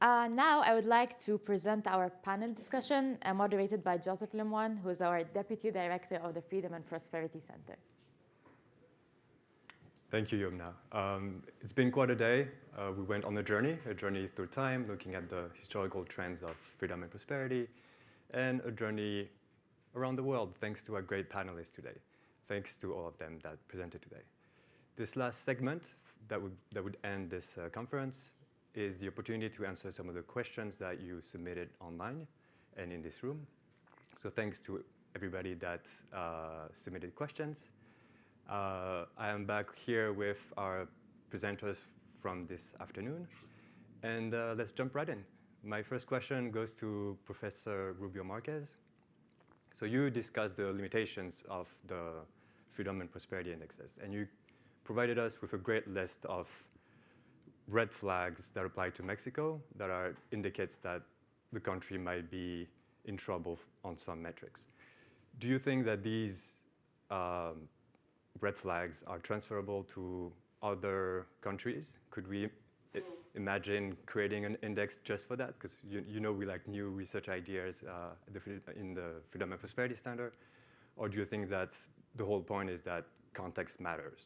Now I would like to present our panel discussion, moderated by Joseph Lemoine, who is our Deputy Director of the Freedom and Prosperity Center. Thank you, Yumna. It's been quite a day. We went on a journey through time, looking at the historical trends of freedom and prosperity, and a journey around the world, thanks to our great panelists today. Thanks to all of them that presented today. This last segment that would end this conference is the opportunity to answer some of the questions that you submitted online and in this room. So thanks to everybody that submitted questions. I am back here with our presenters from this afternoon, and let's jump right in. My first question goes to Professor Rubio-Marquez. So you discussed the limitations of the Freedom and Prosperity Indexes, and you provided us with a great list of red flags that apply to Mexico that indicates that the country might be in trouble on some metrics. Do you think that these red flags are transferable to other countries? Could we imagine creating an index just for that? Because you know we like new research ideas in the Freedom and Prosperity Standard. Or do you think that the whole point is that context matters?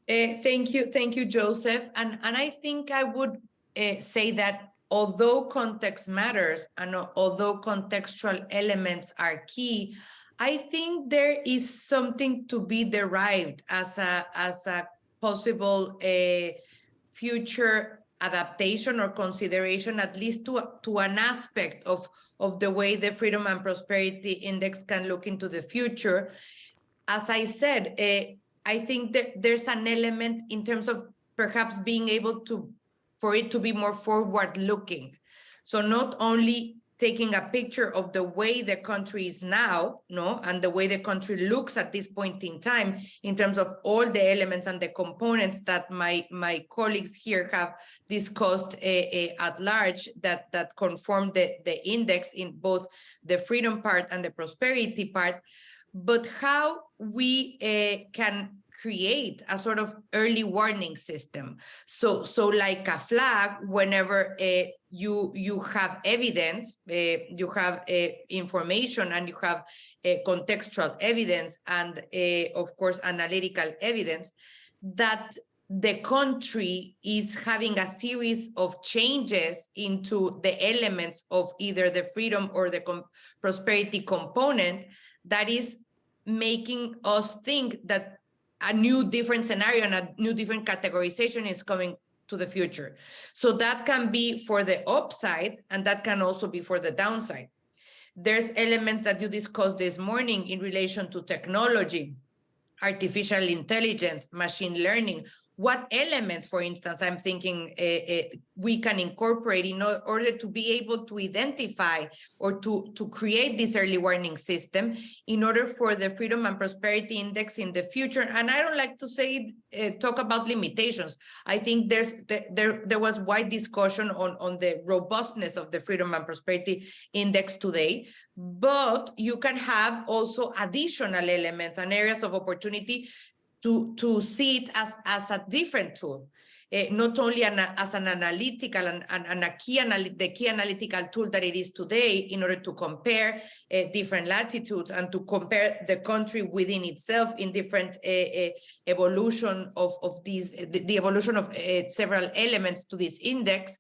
Thank you, Joseph. And I think I would say that although context matters and although contextual elements are key, I think there is something to be derived as a possible future adaptation or consideration, at least to an aspect of the way the Freedom and Prosperity Index can look into the future. As I said, I think that there's an element in terms of perhaps being able for it to be more forward-looking. So not only taking a picture of the way the country is now, and the way the country looks at this point in time, in terms of all the elements and the components that my colleagues here have discussed at large that conform the index in both the freedom part and the prosperity part, but how we can create a sort of early warning system. So like a flag, whenever you have evidence, you have information, and you have contextual evidence, and of course analytical evidence, that the country is having a series of changes into the elements of either the freedom or the prosperity component that is making us think that a new different scenario and a new different categorization is coming to the future. So that can be for the upside, and that can also be for the downside. There's elements that you discussed this morning in relation to technology, artificial intelligence, machine learning. What elements, for instance, I'm thinking we can incorporate in order to be able to identify or to create this early warning system in order for the Freedom and Prosperity Index in the future. And I don't like to say, talk about limitations. I think there was wide discussion on the robustness of the Freedom and Prosperity Index today, but you can have also additional elements and areas of opportunity to see it as a different tool, not only as an analytical and the key analytical tool that it is today in order to compare different latitudes and to compare the country within itself in different evolution of these, the evolution of several elements to this index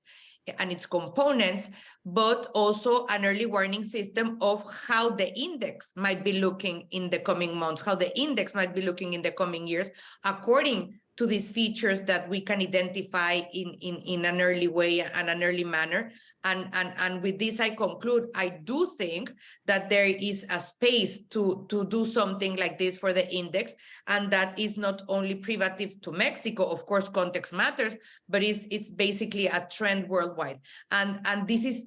and its components, but also an early warning system of how the index might be looking in the coming months, how the index might be looking in the coming years, according to these features that we can identify in an early way and an early manner. And with this, I conclude, I do think that there is a space to do something like this for the index, and that is not only privative to Mexico. Of course, context matters, but it's basically a trend worldwide. And this is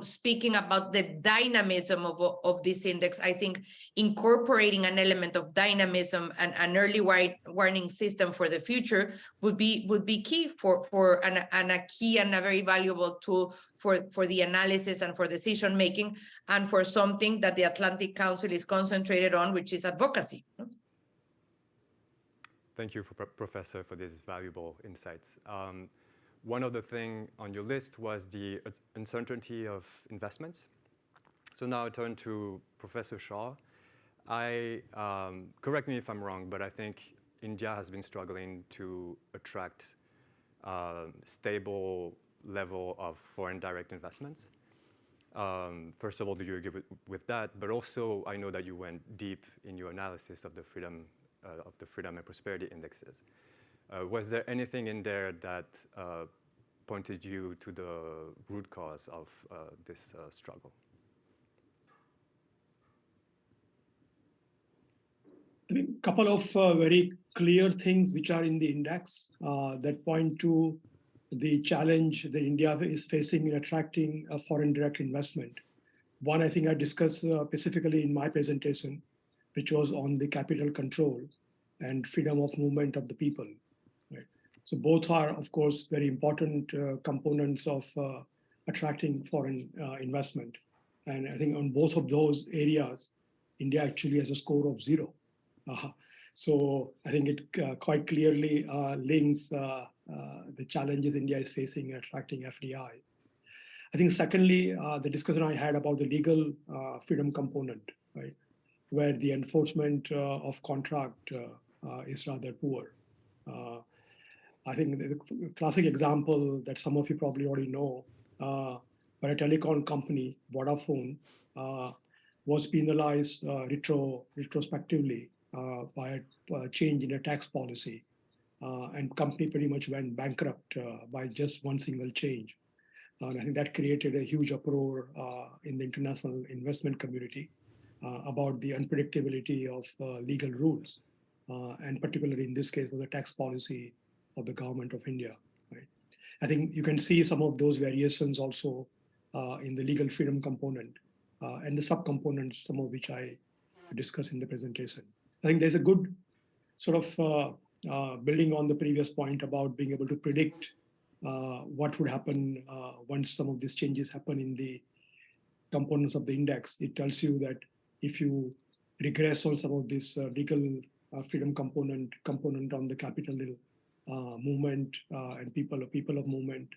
speaking about the dynamism of this index. I think incorporating an element of dynamism and an early warning system for the future would be key for a key and a very valuable tool for the analysis and for decision making, and for something that the Atlantic Council is concentrated on, which is advocacy. Thank you, Professor, for these valuable insights. one of the things on your list was the uncertainty of investments. So now I turn to Professor Shah. Correct me if I'm wrong, but I think India has been struggling to attract stable level of foreign direct investments. First of all, do you agree with that? But also, I know that you went deep in your analysis of the freedom and prosperity indexes. Was there anything in there that pointed you to the root cause of this struggle? I think a couple of very clear things which are in the index that point to the challenge that India is facing in attracting a foreign direct investment. One, I think I discussed specifically in my presentation, which was on the capital control and freedom of movement of the people. Right? So both are, of course, very important components of attracting foreign investment. And I think on both of those areas, India actually has a score of 0. So I think it quite clearly links the challenges India is facing in attracting FDI. I think secondly, the discussion I had about the legal freedom component, right, where the enforcement of contract is rather poor. I think the classic example that some of you probably already know, where a telecom company, Vodafone, was penalized retrospectively by a change in a tax policy. And company pretty much went bankrupt by just one single change. And I think that created a huge uproar in the international investment community about the unpredictability of legal rules, and particularly in this case was the tax policy of the government of India. Right? I think you can see some of those variations also in the legal freedom component and the subcomponents, some of which I discussed in the presentation. I think there's a good sort of building on the previous point about being able to predict what would happen once some of these changes happen in the components of the index. It tells you that if you regress on some of this legal freedom component on the capital movement and people of movement,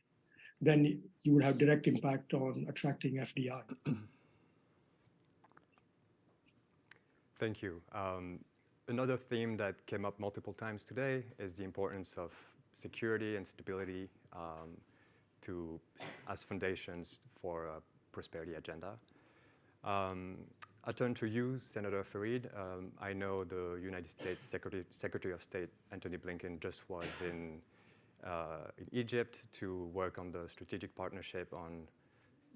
then you would have direct impact on attracting FDI. Thank you. Another theme that came up multiple times today is the importance of security and stability as foundations for a prosperity agenda. I turn to you, Senator Farid. I know the United States Secretary of State Antony Blinken just was in Egypt to work on the strategic partnership on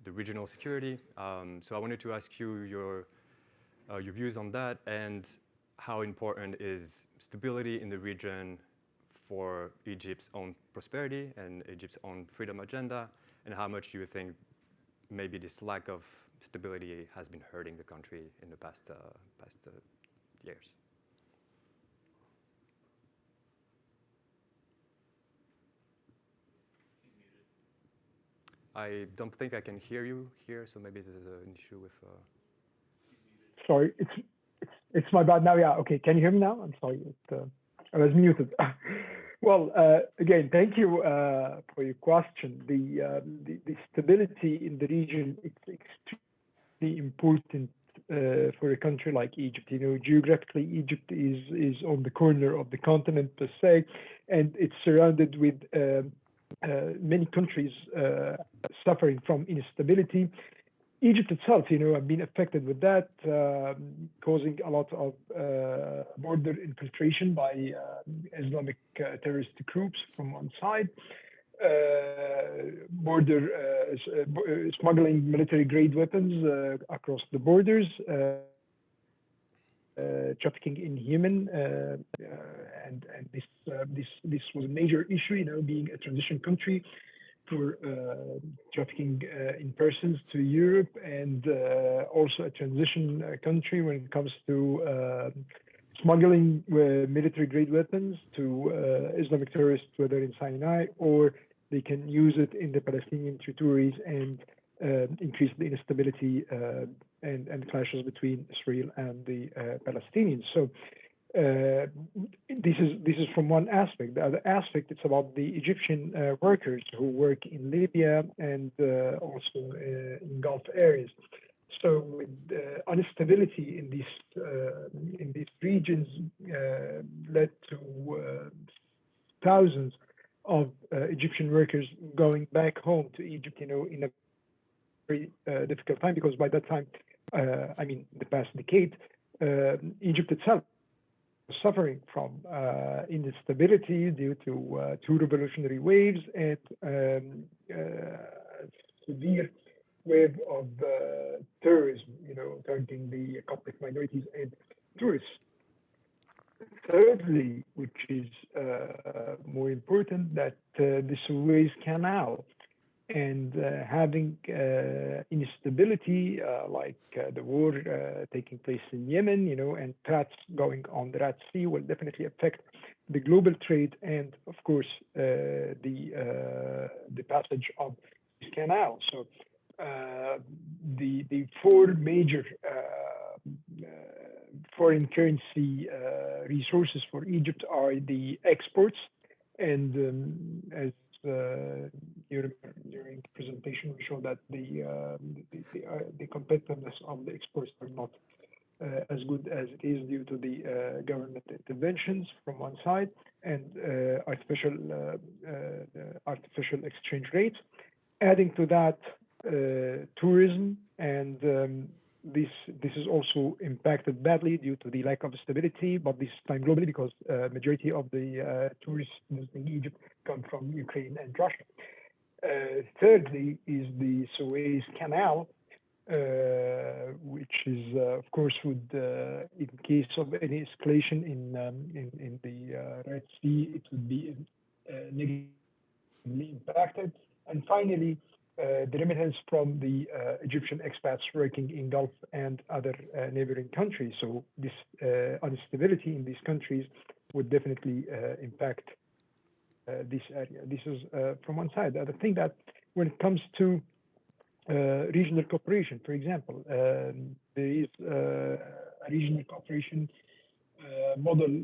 the regional security. So I wanted to ask you your views on that and how important is stability in the region for Egypt's own prosperity and Egypt's own freedom agenda, and how much do you think maybe this lack of stability has been hurting the country in the past years? I don't think I can hear you here, so maybe there's an issue with. Sorry, it's my bad now. Yeah, okay. Can you hear me now? I'm sorry, I was muted. Well, again, thank you for your question. The stability in the region, it's extremely important for a country like Egypt. You know, geographically, Egypt is on the corner of the continent per se, and it's surrounded with many countries suffering from instability. Egypt itself, you know, have been affected with that, causing a lot of border infiltration by Islamic terrorist groups from one side, smuggling military-grade weapons across the borders, trafficking in human, and this was a major issue, you know, being a transition country for trafficking in persons to Europe, and also a transition country when it comes to smuggling military-grade weapons to Islamic terrorists, whether in Sinai or they can use it in the Palestinian territories and increase the instability and clashes between Israel and the Palestinians. So This is from one aspect. The other aspect, it's about the Egyptian workers who work in Libya and also in Gulf areas. So with instability in these regions led to thousands of Egyptian workers going back home to Egypt, in a very difficult time, because by that time, I mean, the past decade, Egypt itself was suffering from instability due to two revolutionary waves and severe wave of terrorism, targeting the Coptic minorities and tourists. Thirdly, which is more important, that the Suez Canal and having instability like the war taking place in Yemen, and threats going on the Red Sea will definitely affect the global trade and, of course, the passage of this canal. So the four major foreign currency resources for Egypt are the exports, and as you remember during the presentation, we showed that the competitiveness of the exports are not as good as it is due to the government interventions from one side and artificial exchange rates. Adding to that, tourism, and this is also impacted badly due to the lack of stability, but this time globally, because majority of the tourists visiting Egypt come from Ukraine and Russia. Thirdly is the Suez Canal, which is, of course, would in case of any escalation in the Red Sea, it would be negatively impacted. And finally, the remittance from the Egyptian expats working in Gulf and other neighboring countries. So this instability in these countries would definitely impact this area. This is from one side. The other thing, that when it comes to regional cooperation, for example, there is a regional cooperation model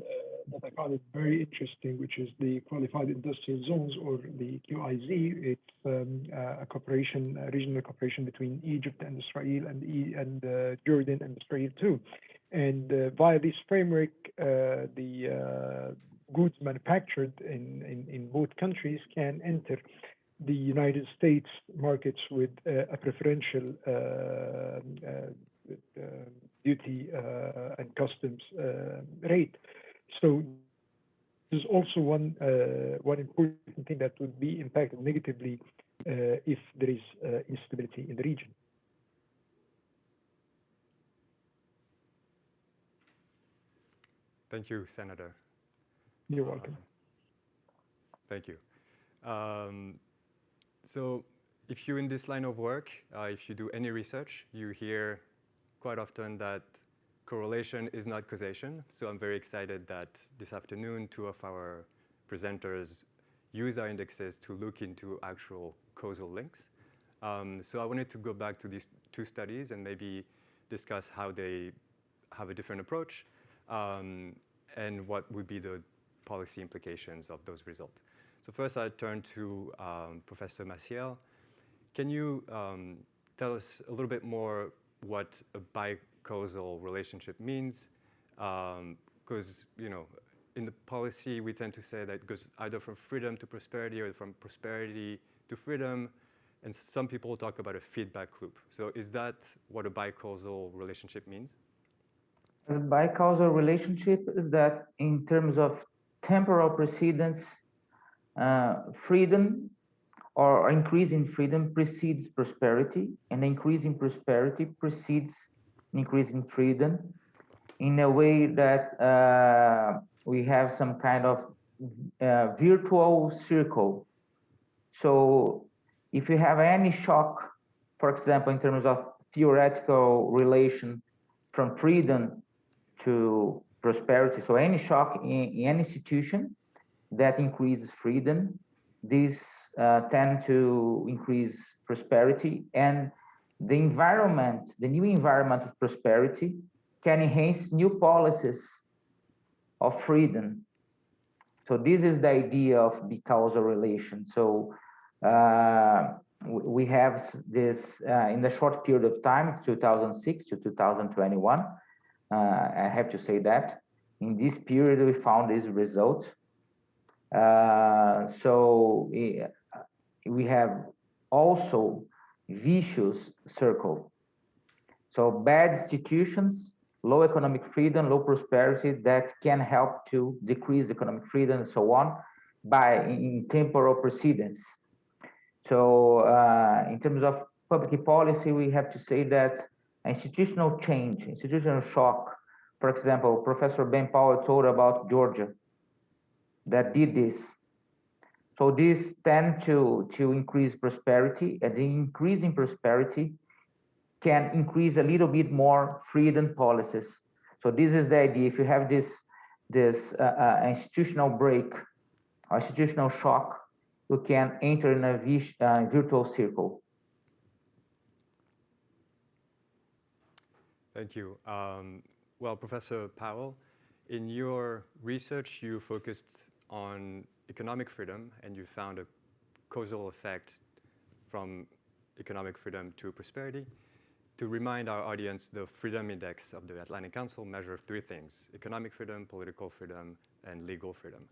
that I found it very interesting, which is the Qualified Industrial Zones, or the QIZ. It's a cooperation, regional cooperation between Egypt and Israel and Jordan and Israel too. And via this framework, the goods manufactured in both countries can enter the United States markets with a preferential duty and customs rate. So there's also one important thing that would be impacted negatively if there is instability in the region. Thank you, Senator. You're welcome. Thank you. So if you're in this line of work, if you do any research, you hear quite often that correlation is not causation. So I'm very excited that this afternoon, two of our presenters use our indexes to look into actual causal links. So I wanted to go back to these two studies and maybe discuss how they have a different approach and what would be the policy implications of those results. So first I turn to Professor Maciel. Can you tell us a little bit more what a bicausal relationship means? Because in the policy, we tend to say that it goes either from freedom to prosperity or from prosperity to freedom. And some people talk about a feedback loop. So is that what a bicausal relationship means? A bicausal relationship is that in terms of temporal precedence, freedom or increase in freedom precedes prosperity, and increase in prosperity precedes increase in freedom, in a way that we have some kind of virtual circle. So if you have any shock, for example, in terms of theoretical relation from freedom to prosperity, so any shock in any institution that increases freedom, these tend to increase prosperity, and the environment, the new environment of prosperity can enhance new policies of freedom. So this is the idea of the causal relation. So we have this in the short period of time, 2006 to 2021. I have to say that in this period we found this result. So we have also vicious circle. So bad institutions, low economic freedom, low prosperity that can help to decrease economic freedom and so on by in temporal precedence. So in terms of public policy, we have to say that institutional change, institutional shock, for example, Professor Ben Powell told about Georgia that did this. So these tend to increase prosperity, and the increase in prosperity can increase a little bit more freedom policies. So this is the idea. If you have this institutional break, or institutional shock, you can enter in a virtual circle. Thank you. Well, Professor Powell, in your research, you focused on economic freedom, and you found a causal effect from economic freedom to prosperity. To remind our audience, the Freedom Index of the Atlantic Council measures three things: economic freedom, political freedom, and legal freedom.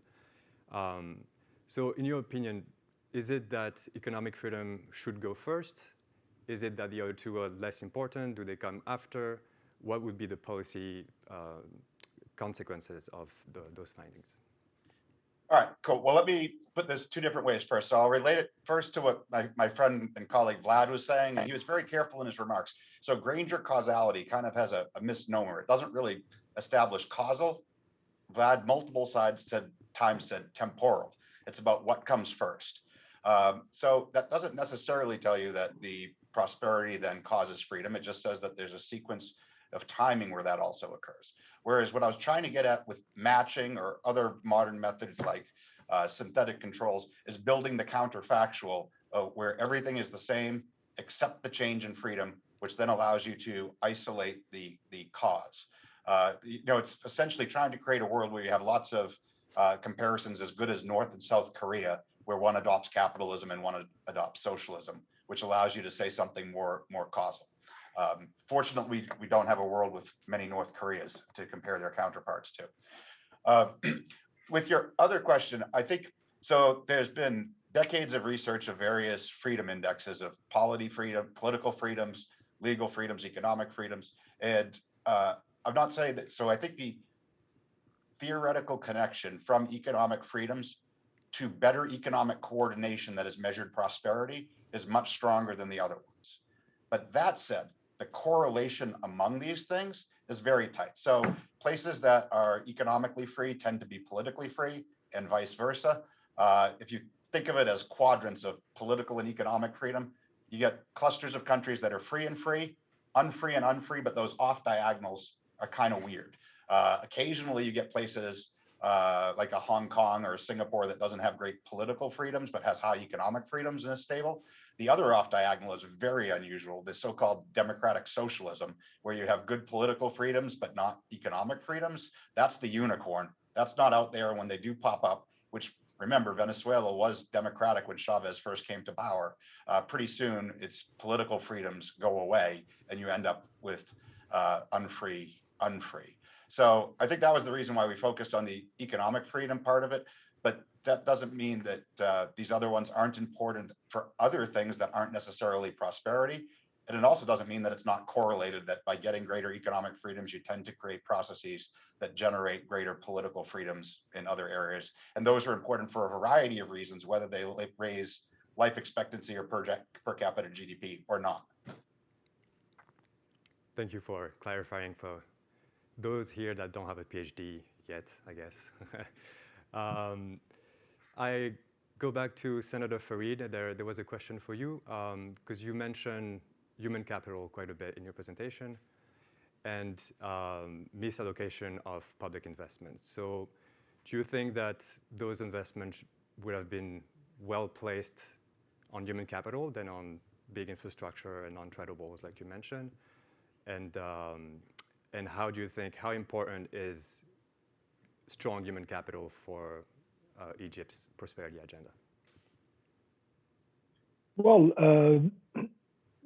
So in your opinion, is it that economic freedom should go first? Is it that the other two are less important? Do they come after? What would be the policy consequences of those findings? All right, cool. Well, let me put this two different ways first. So I'll relate it first to what my friend and colleague Vlad was saying, and he was very careful in his remarks. So Granger causality kind of has a misnomer. It doesn't really establish causal. Vlad multiple times said temporal. It's about what comes first. So that doesn't necessarily tell you that the prosperity then causes freedom. It just says that there's a sequence of timing where that also occurs. Whereas what I was trying to get at with matching or other modern methods like synthetic controls is building the counterfactual where everything is the same except the change in freedom, which then allows you to isolate the cause. It's essentially trying to create a world where you have lots of comparisons as good as North and South Korea, where one adopts capitalism and one adopts socialism, which allows you to say something more causal. Fortunately, we don't have a world with many North Koreas to compare their counterparts to. With your other question, I think, so there's been decades of research of various freedom indexes of polity freedom, political freedoms, legal freedoms, economic freedoms. And I'm not saying that, so I think the theoretical connection from economic freedoms to better economic coordination that has measured prosperity is much stronger than the other ones. But that said, the correlation among these things is very tight. So places that are economically free tend to be politically free and vice versa. If you think of it as quadrants of political and economic freedom, you get clusters of countries that are free and free, unfree and unfree, but those off diagonals are kind of weird. Occasionally you get places like a Hong Kong or a Singapore that doesn't have great political freedoms, but has high economic freedoms and is stable. The other off diagonal is very unusual, the so-called democratic socialism, where you have good political freedoms, but not economic freedoms. That's the unicorn. That's not out there when they do pop up, which remember, Venezuela was democratic when Chavez first came to power. Pretty soon its political freedoms go away and you end up with unfree. So I think that was the reason why we focused on the economic freedom part of it. But that doesn't mean that these other ones aren't important for other things that aren't necessarily prosperity. And it also doesn't mean that it's not correlated, that by getting greater economic freedoms, you tend to create processes that generate greater political freedoms in other areas. And those are important for a variety of reasons, whether they raise life expectancy or per capita GDP or not. Thank you for clarifying for those here that don't have a PhD yet, I guess. I go back to Senator Farid. There was a question for you, because you mentioned human capital quite a bit in your presentation and misallocation of public investments. So do you think that those investments would have been well placed on human capital than on big infrastructure and non-tradables like you mentioned? And how do you think, how important is strong human capital for Egypt's prosperity agenda? Well,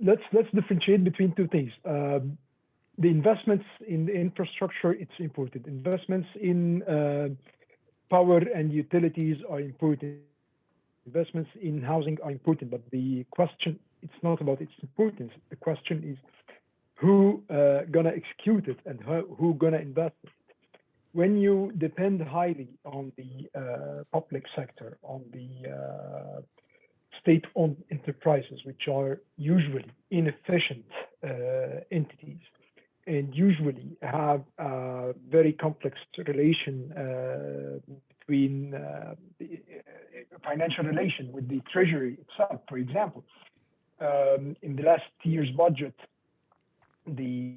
let's differentiate between two things. The investments in the infrastructure, it's important. Investments in power and utilities are important. Investments in housing are important, but the question, it's not about its importance. The question is who gonna execute it and who gonna invest it. When you depend highly on the public sector, on the state-owned enterprises, which are usually inefficient entities, and usually have a very complex relation between the financial relation with the treasury itself. For example, in the last year's budget, the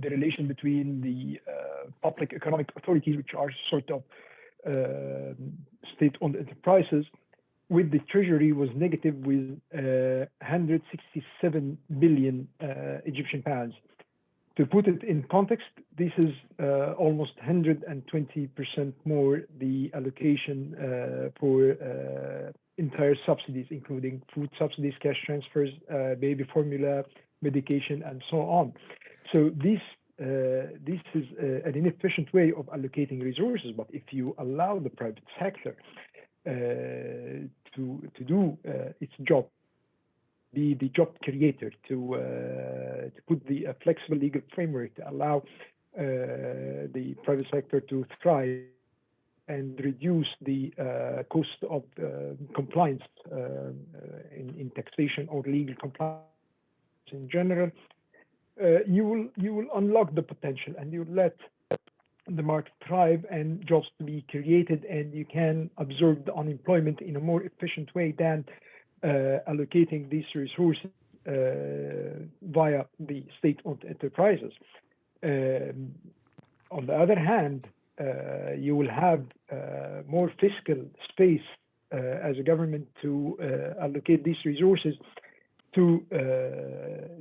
relation between the public economic authorities, which are sort of state-owned enterprises, with the treasury was negative with 167 billion Egyptian pounds. To put it in context, this is almost 120% more the allocation for entire subsidies, including food subsidies, cash transfers, baby formula, medication, and so on. So this is an inefficient way of allocating resources. But if you allow the private sector to do its job, be the job creator, to put the flexible legal framework to allow the private sector to thrive and reduce the cost of compliance in taxation or legal compliance in general, you will unlock the potential and you let the market thrive and jobs to be created, and you can absorb the unemployment in a more efficient way than allocating these resources via the state-owned enterprises. On the other hand, you will have more fiscal space as a government to allocate these resources to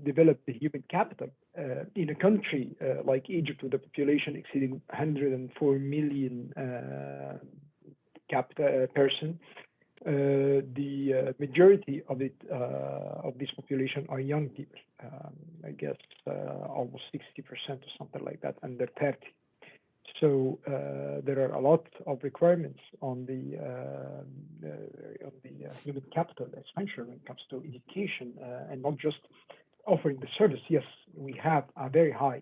develop the human capital. In a country like Egypt, with a population exceeding 104 million person, the majority of this population are young people. I guess almost 60% or something like that, under 30. So there are a lot of requirements on the human capital expenditure when it comes to education, and not just offering the service. Yes, we have a very high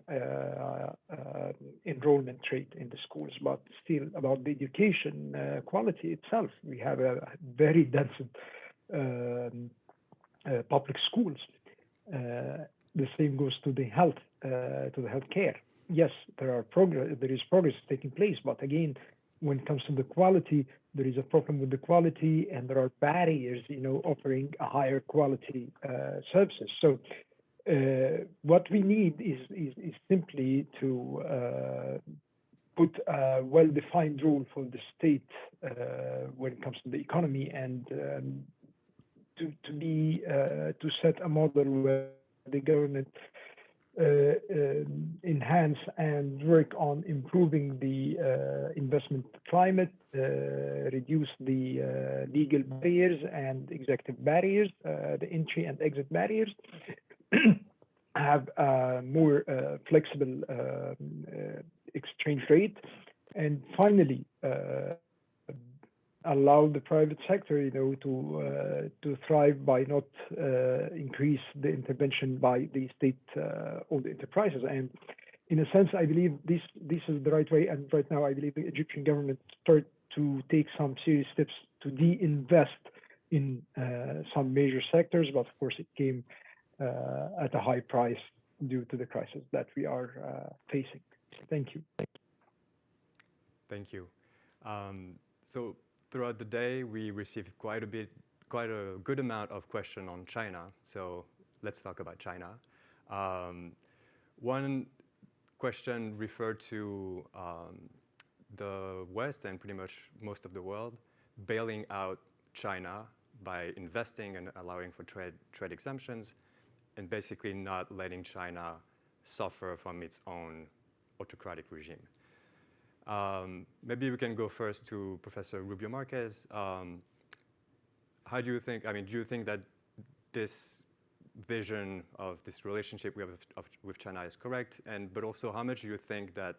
enrollment rate in the schools, but still about the education quality itself, we have a very dense public schools. The same goes to the healthcare. Yes, there is progress taking place, but again, when it comes to the quality, there is a problem with the quality, and there are barriers, offering a higher quality services. So what we need is simply to put a well-defined role for the state when it comes to the economy, and to set a model where the government enhance and work on improving the investment climate, reduce the legal barriers and executive barriers, the entry and exit barriers, have a more flexible exchange rate, and finally allow the private sector, to thrive by not increase the intervention by the state-owned enterprises. And in a sense, I believe this is the right way. And right now, I believe the Egyptian government start to take some serious steps to de-invest in some major sectors. But of course, it came at a high price due to the crisis that we are facing. Thank you. Thank you. So throughout the day, we received quite a good amount of questions on China. So let's talk about China. One question referred to the West and pretty much most of the world bailing out China by investing and allowing for trade exemptions, and basically not letting China suffer from its own autocratic regime. Maybe we can go first to Professor Rubio-Marquez. How do you think, do you think that this vision of this relationship we have with China is correct? But also, how much do you think that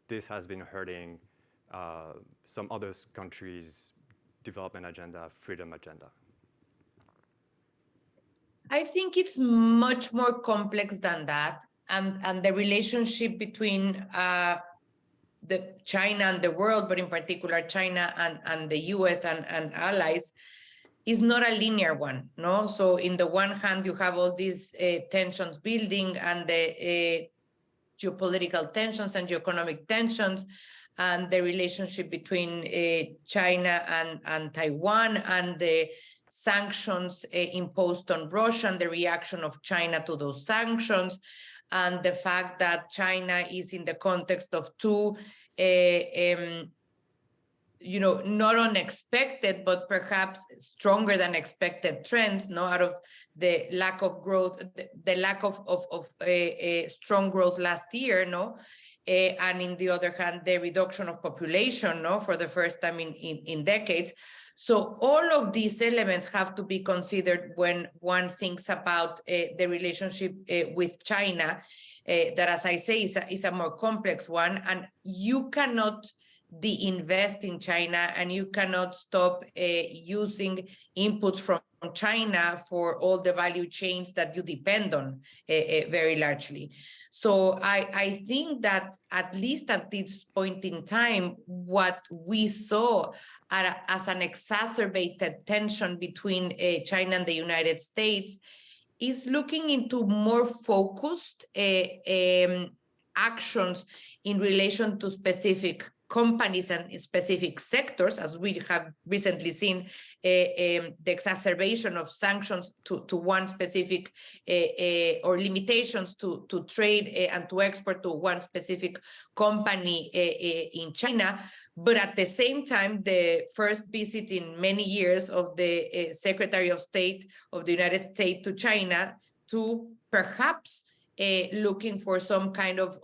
this has been hurting some other countries' development agenda, freedom agenda? I think it's much more complex than that. And the relationship between the China and the world, but in particular China and the US and allies, is not a linear one, no? So in the one hand, you have all these tensions building and the geopolitical tensions and geoeconomic tensions, and the relationship between China and Taiwan, and the sanctions imposed on Russia, and the reaction of China to those sanctions, and the fact that China is in the context of two not unexpected, but perhaps stronger than expected trends, no, out of the lack of growth, the lack of strong growth last year, no, and in the other hand, the reduction of population, no, for the first time in decades. So all of these elements have to be considered when one thinks about the relationship with China, that, as I say, is a more complex one, and you cannot de-invest in China, and you cannot stop using inputs from China for all the value chains that you depend on very largely. So I think that at least at this point in time, what we saw as an exacerbated tension between China and the United States is looking into more focused actions in relation to specific companies and specific sectors, as we have recently seen the exacerbation of sanctions to one specific or limitations to trade and to export to one specific company in China. But at the same time, the first visit in many years of the Secretary of State of the United States to China to perhaps looking for some kind of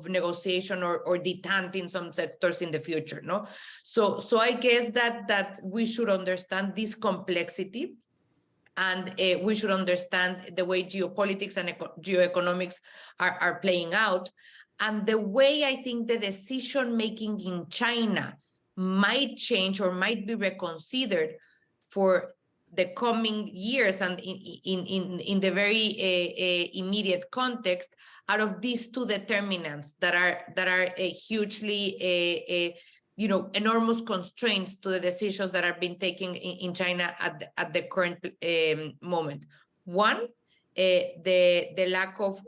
negotiation or detente in some sectors in the future, no? So I guess that we should understand this complexity, and we should understand the way geopolitics and geoeconomics are playing out, and the way I think the decision-making in China might change or might be reconsidered for the coming years and in the very immediate context, out of these two determinants that are hugely enormous constraints to the decisions that are being taken in China at the current moment. One, the lack of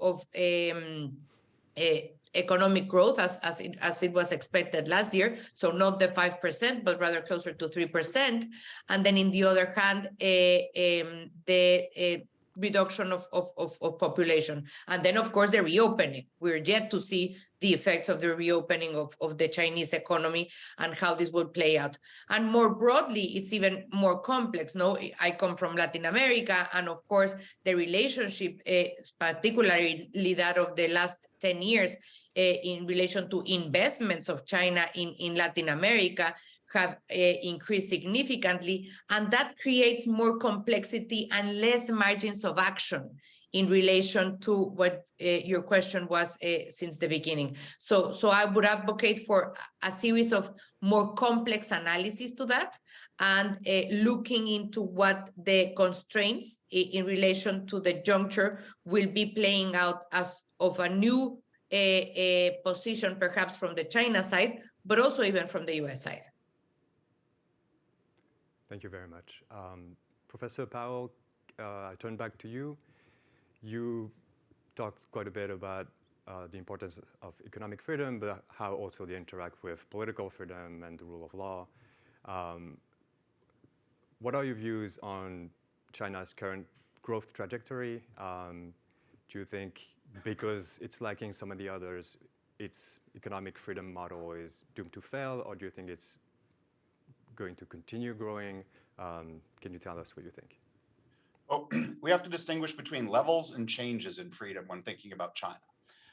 economic growth as it was expected last year, so not the 5%, but rather closer to 3%. And then in the other hand, the reduction of population. And then, of course, the reopening. We're yet to see the effects of the reopening of the Chinese economy and how this will play out. And more broadly, it's even more complex. No, I come from Latin America, and of course, the relationship, particularly that of the last 10 years, in relation to investments of China in Latin America, have increased significantly, and that creates more complexity and less margins of action in relation to what your question was since the beginning. So I would advocate for a series of more complex analysis to that, and looking into what the constraints in relation to the juncture will be playing out as of a new position, perhaps from the China side, but also even from the US side. Thank you very much. Professor Powell, I turn back to you. You talked quite a bit about the importance of economic freedom, but how also they interact with political freedom and the rule of law. What are your views on China's current growth trajectory? Do you think because it's lacking some of the others, its economic freedom model is doomed to fail, or do you think it's going to continue growing? Can you tell us what you think? Well, we have to distinguish between levels and changes in freedom when thinking about China.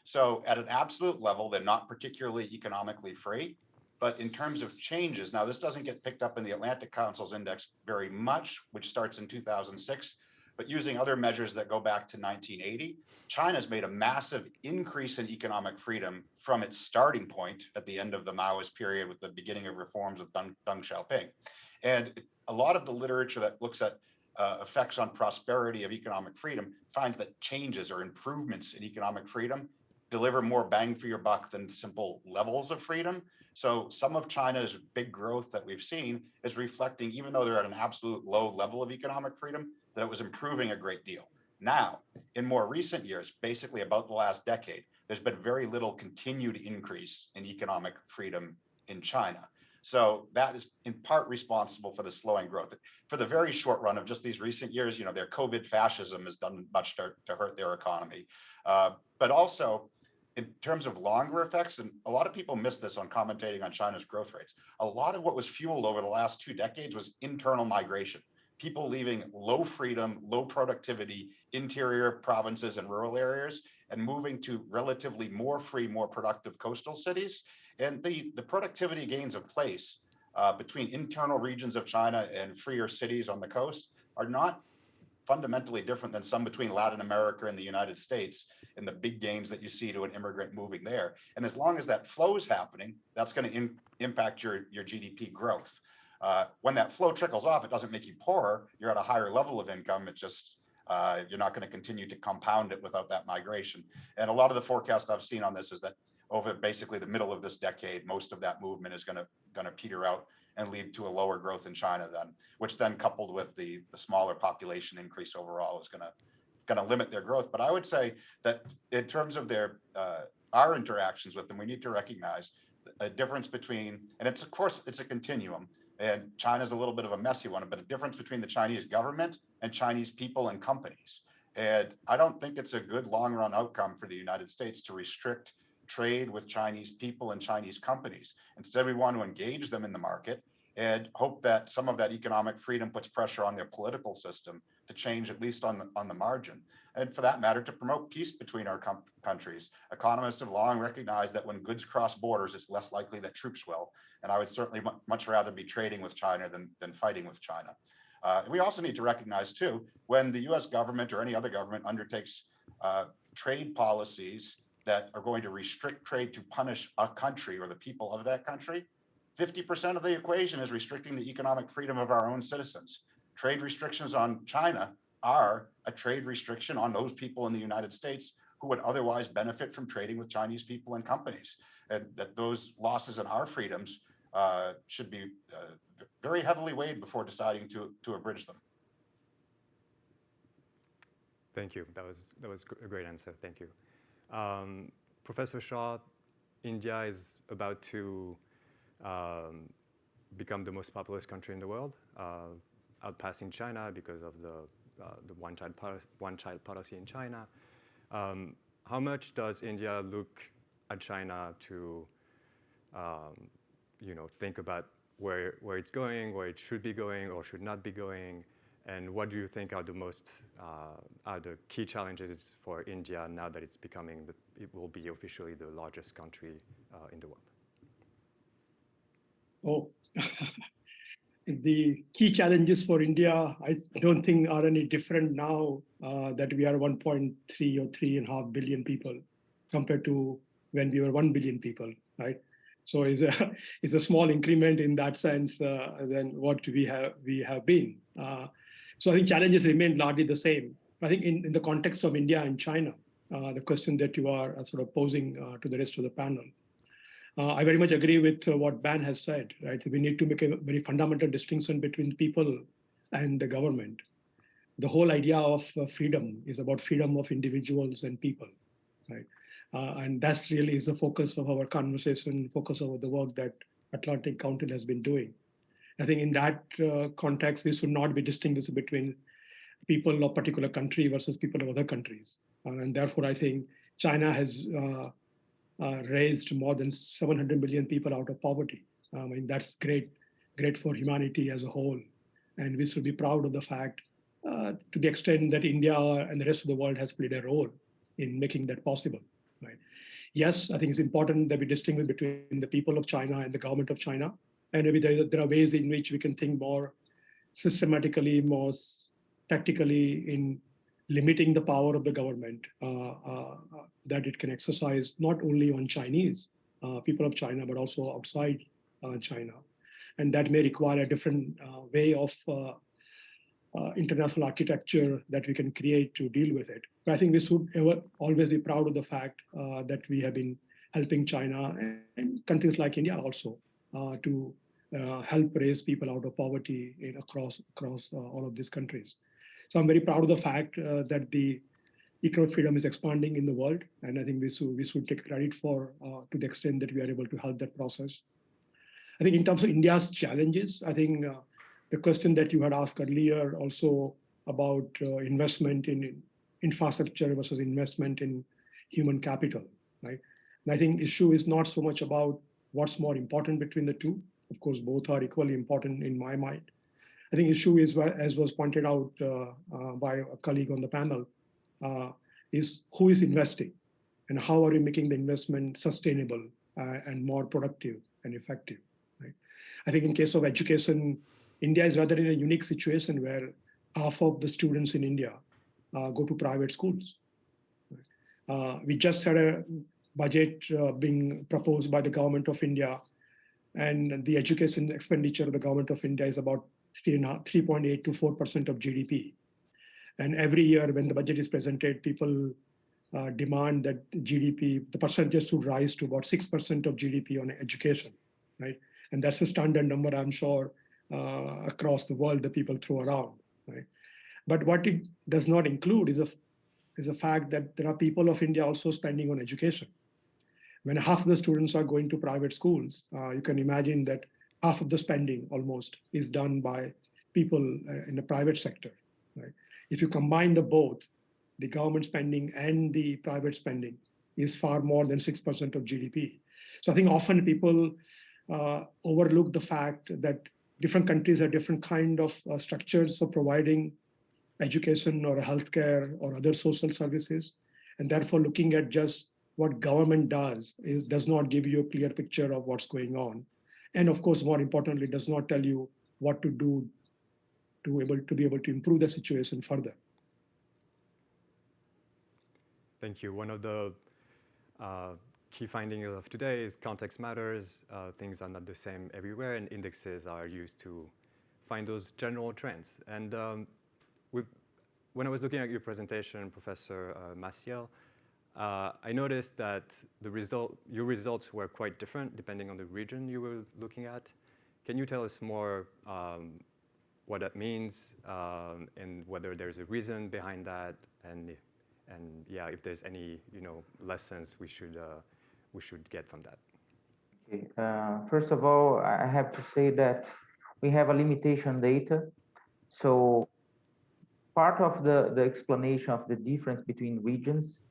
So at an absolute level, they're not particularly economically free. But in terms of changes, now this doesn't get picked up in the Atlantic Council's index very much, which starts in 2006, but using other measures that go back to 1980, China's made a massive increase in economic freedom from its starting point at the end of the Maoist period with the beginning of reforms with Deng Xiaoping. And a lot of the literature that looks at effects on prosperity of economic freedom finds that changes or improvements in economic freedom deliver more bang for your buck than simple levels of freedom. So some of China's big growth that we've seen is reflecting, even though they're at an absolute low level of economic freedom, that it was improving a great deal. Now, in more recent years, basically about the last decade, there's been very little continued increase in economic freedom in China. So that is in part responsible for the slowing growth. For the very short run of just these recent years, you know, their COVID fascism has done much to hurt their economy. But also, in terms of longer effects, and a lot of people miss this on commentating on China's growth rates, a lot of what was fueled over the last 2 decades was internal migration. People leaving low freedom, low productivity, interior provinces and rural areas and moving to relatively more free, more productive coastal cities. And the productivity gains of place between internal regions of China and freer cities on the coast are not fundamentally different than some between Latin America and the United States and the big gains that you see to an immigrant moving there. And as long as that flow is happening, that's going to impact your GDP growth. When that flow trickles off, it doesn't make you poorer. You're at a higher level of income. It just, you're not going to continue to compound it without that migration. And a lot of the forecast I've seen on this is that over basically the middle of this decade, most of that movement is going to peter out and lead to a lower growth in China then, which then coupled with the smaller population increase overall is going to limit their growth. But I would say that in terms of their our interactions with them, we need to recognize a difference between, and it's of course it's a continuum, and China's a little bit of a messy one, but a difference between the Chinese government and Chinese people and companies. And I don't think it's a good long run outcome for the United States to restrict trade with Chinese people and Chinese companies. Instead, we want to engage them in the market and hope that some of that economic freedom puts pressure on their political system to change, at least on the margin. And for that matter, to promote peace between our countries. Economists have long recognized that when goods cross borders, it's less likely that troops will. And I would certainly much rather be trading with China than fighting with China. We also need to recognize too, when the US government or any other government undertakes trade policies that are going to restrict trade to punish a country or the people of that country, 50% of the equation is restricting the economic freedom of our own citizens. Trade restrictions on China are a trade restriction on those people in the United States who would otherwise benefit from trading with Chinese people and companies. And that those losses in our freedoms should be very heavily weighed before deciding to abridge them. Thank you. That was a great answer. Thank you. Professor Shah, India is about to become the most populous country in the world, outpassing China because of the one-child policy in China. How much does India look at China to, think about where it's going, where it should be going or should not be going, and what do you think are the key challenges for India now that it's becoming, it will be officially the largest country in the world? Oh, the key challenges for India, I don't think are any different now that we are 1.3 or 3.5 billion people compared to when we were 1 billion people, right? So it's a small increment in that sense than what we have been. So I think challenges remain largely the same. I think in the context of India and China, the question that you are sort of posing to the rest of the panel, I very much agree with what Ben has said, right? We need to make a very fundamental distinction between people and the government. The whole idea of freedom is about freedom of individuals and people, right? And that's really is the focus of our conversation, focus of the work that Atlantic Council has been doing. I think in that context, we should not be distinguishing between people of a particular country versus people of other countries. And therefore, I think China has raised more than 700 million people out of poverty. I mean, that's great for humanity as a whole. And we should be proud of the fact to the extent that India and the rest of the world has played a role in making that possible. Right. Yes, I think it's important that we distinguish between the people of China and the government of China. And maybe there are ways in which we can think more systematically, more tactically in limiting the power of the government that it can exercise not only on Chinese people of China, but also outside China. And that may require a different way of international architecture that we can create to deal with it. But I think we should always be proud of the fact that we have been helping China and countries like India also to help raise people out of poverty across all of these countries. So I'm very proud of the fact that the economic freedom is expanding in the world, and I think we should take credit for to the extent that we are able to help that process. I think in terms of India's challenges, I think the question that you had asked earlier also about investment in infrastructure versus investment in human capital, right? And I think issue is not so much about what's more important between the two. Of course, both are equally important in my mind. I think issue is, as was pointed out by a colleague on the panel, is who is investing and how are we making the investment sustainable and more productive and effective, right? I think in case of education, India is rather in a unique situation where half of the students in India go to private schools. We just had a budget being proposed by the government of India, and the education expenditure of the government of India is about 3.8 to 4% of GDP. And every year when the budget is presented, people demand that GDP, the percentage should rise to about 6% of GDP on education, right? And that's a standard number, I'm sure, across the world that people throw around, right? But what it does not include is a fact that there are people of India also spending on education. When half of the students are going to private schools, you can imagine that half of the spending almost is done by people in the private sector, right? If you combine the both, the government spending and the private spending is far more than 6% of GDP. So I think often people overlook the fact that different countries have different kind of structures of providing education or healthcare or other social services. And therefore looking at just what government does does not give you a clear picture of what's going on. And of course, more importantly, does not tell you what to do to be able to improve the situation further. Thank you. One of the key findings of today is context matters. Things are not the same everywhere, and indexes are used to find those general trends. And when I was looking at your presentation, Professor Maciel, I noticed that your results were quite different depending on the region you were looking at. Can you tell us more what that means and whether there's a reason behind that, and yeah, if there's any lessons we should get from that? Okay. First of all, I have to say that we have a limitation data. So part of the explanation of the difference between regions,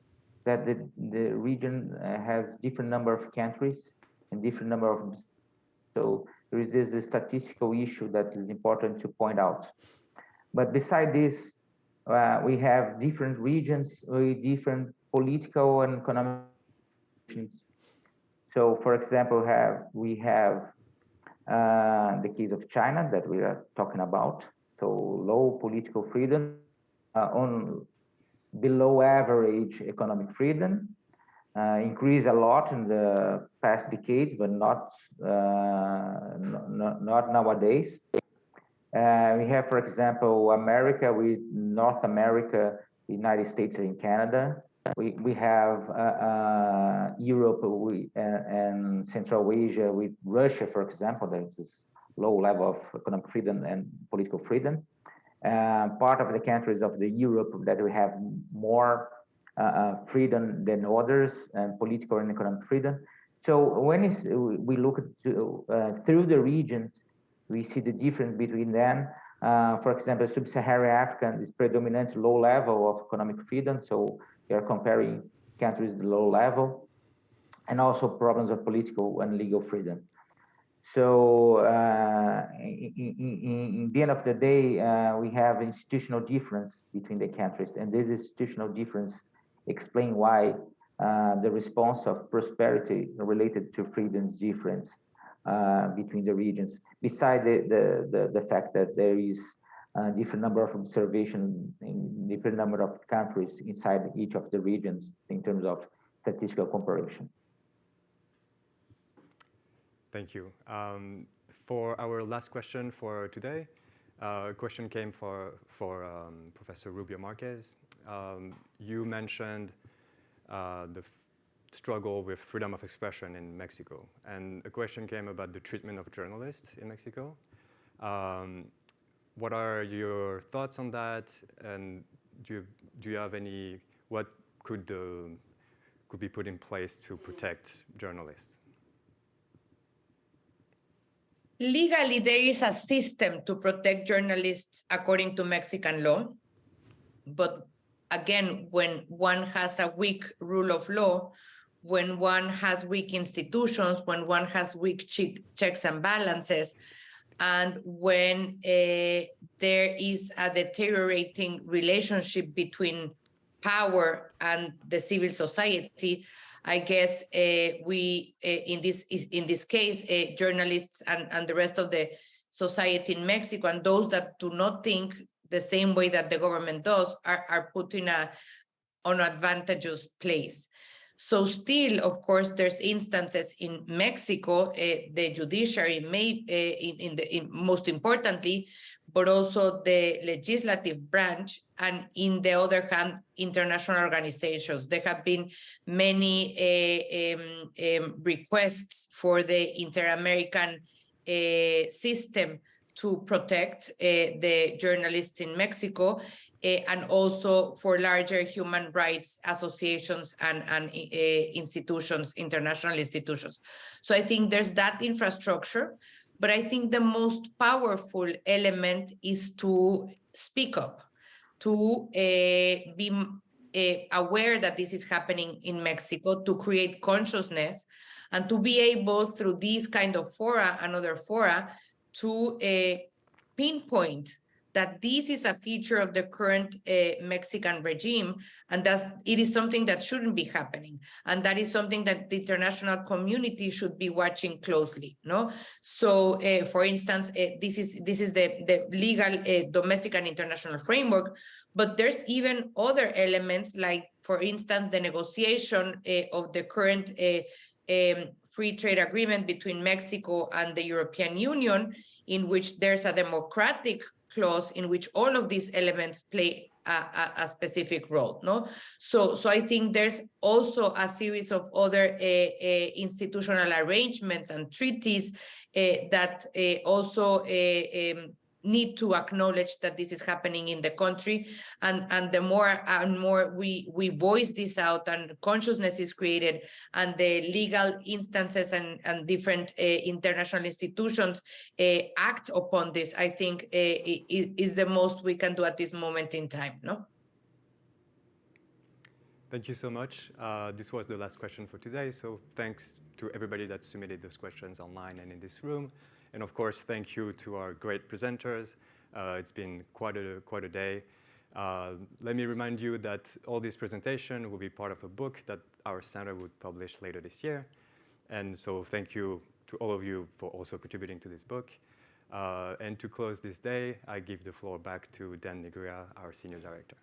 that the region has different number of countries and different number of, so there is this statistical issue that is important to point out. But beside this, we have different regions with different political and economic conditions. So for example, we have the case of China that we are talking about. So low political freedom, on below average economic freedom, increased a lot in the past decades, but not nowadays. We have, for example, America with North America, United States and Canada. We have Europe and Central Asia with Russia, for example. There's this low level of economic freedom and political freedom. Part of the countries of the Europe that we have more freedom than others, and political and economic freedom. So when we look at, through the regions, we see the difference between them. For example, Sub-Saharan Africa is predominantly low level of economic freedom. So we are comparing countries with low level, and also problems of political and legal freedom. So in the end of the day, we have institutional difference between the countries, and this institutional difference explain why the response of prosperity related to freedom is different between the regions, beside the fact that there is a different number of observations in different number of countries inside each of the regions in terms of statistical comparison. Thank you. For our last question for today, a question came for Professor Rubio-Marquez. You mentioned the struggle with freedom of expression in Mexico, and a question came about the treatment of journalists in Mexico. What are your thoughts on that, and do you have any, what could be put in place to protect journalists? Legally, there is a system to protect journalists according to Mexican law. But again, when one has a weak rule of law, when one has weak institutions, when one has weak checks and balances, and when there is a deteriorating relationship between power and the civil society, I guess in this case, journalists and the rest of the society in Mexico, and those that do not think the same way that the government does, are put in an advantageous place. So still, of course, there's instances in Mexico, the judiciary may, most importantly, but also the legislative branch, and in the other hand, international organizations. There have been many requests for the Inter-American system to protect the journalists in Mexico, and also for larger human rights associations and institutions, international institutions. So I think there's that infrastructure, but I think the most powerful element is to speak up, to be aware that this is happening in Mexico, to create consciousness, and to be able, through these kind of fora and other fora, to pinpoint that this is a feature of the current Mexican regime, and that it is something that shouldn't be happening, and that is something that the international community should be watching closely. No, so for instance, this is the legal domestic and international framework, but there's even other elements, like for instance the negotiation of the current free trade agreement between Mexico and the European Union, in which there's a democratic clause in which all of these elements play a specific role. No, so I think there's also a series of other institutional arrangements and treaties that also need to acknowledge that this is happening in the country, and the more and more we voice this out and consciousness is created, and the legal instances and different international institutions act upon this, I think is the most we can do at this moment in time. No. Thank you so much. This was the last question for today. So thanks to everybody that submitted those questions online and in this room. And of course, thank you to our great presenters. It's been quite a day. Let me remind you that all this presentation will be part of a book that our center would publish later this year. And so thank you to all of you for also contributing to this book. And to close this day, I give the floor back to Dan Negria, our Senior Director.